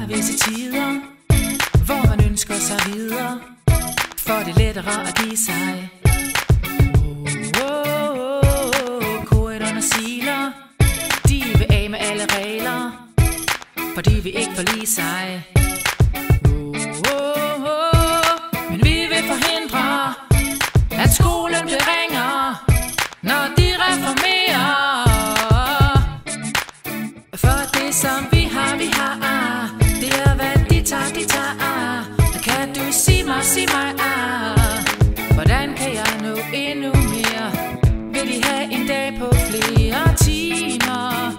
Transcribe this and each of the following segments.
er visse tider, hvor man ønsker sig videre, for det er lettere at give sig. Korridorerne siler, de vil af med alle regler, for de vil ikke forlige sig. Men vi vil forhindre, at skolen bliver ringere, når de reformerer. For det som vi har, det er hvad de tager. Kan du sige mig, hvordan kan jeg nå endnu mere? Vil de have en dag på flere timer?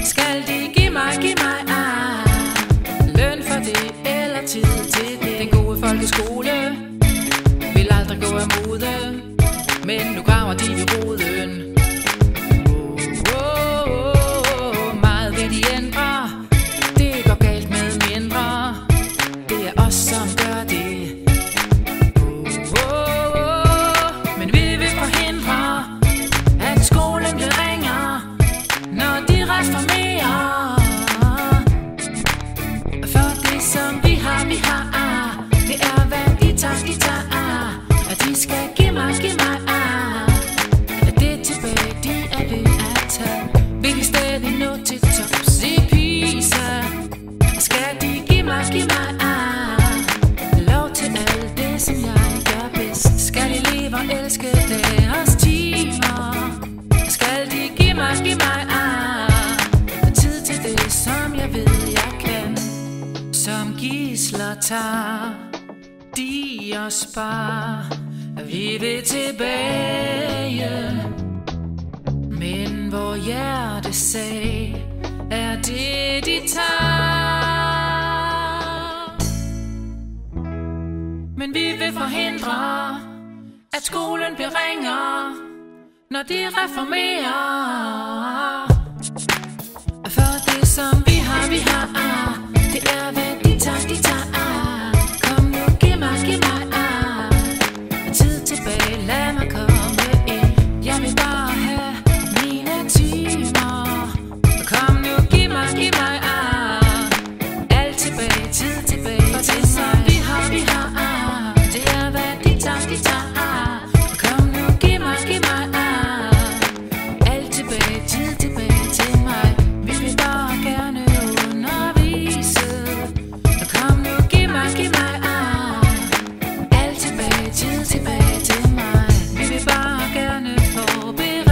Skal de give mig løn for det eller tid til det? Den gode folkeskole vil aldrig gå af mode, men nu graver de ved roden. Meget vil de ændre, det går galt med mindre. Det er os som gør det. Men vi vil forhindre, at skolen bliver ringere, når de reformerer. For det som vi har, det er hvad de tager. At de skal give mig at det tilbage de er ved at tage. Vil de stadig nå til tops i PISA? Skal de give mig lov til alt det som jeg gør bedst? Skal elever elske deres timer? Skal de give mig tid til det som jeg ved jeg kan? Som gidsler tager de og spar, vi vil tilbage, men hvor hjertesag er det de tager. Men vi vil forhindre, at skolen bliver ringere, når de reformerer. For det som vi har, det er hvad de tager. Kom nu, giv mig tid tilbage, lad mig komme ind. Jeg vil bare have mine timer. Kom nu, giv mig alt tilbage, tid tilbage. For det som vi har, det er hvad de tager. Kom nu, giv mig alt tilbage, tid tilbage til mig. Vi vil bare gerne undervise. Kom nu, giv mig alt tilbage, tid tilbage til mig. Vi vil bare gerne forberede.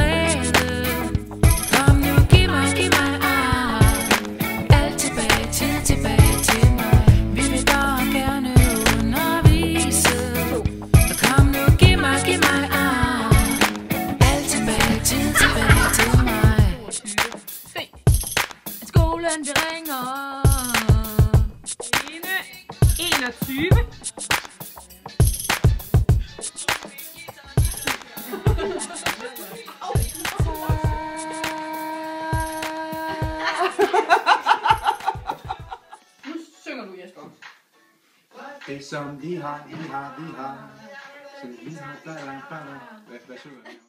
Kom nu, giv mig alt tilbage, tid tilbage til mig. Vi vil bare gerne undervise. Kom nu, giv mig alt tilbage, tid tilbage til mig. Skolen det ringer. 21. Nu synger du, Jesper. Det som vi har, så vi har, hvad synger vi?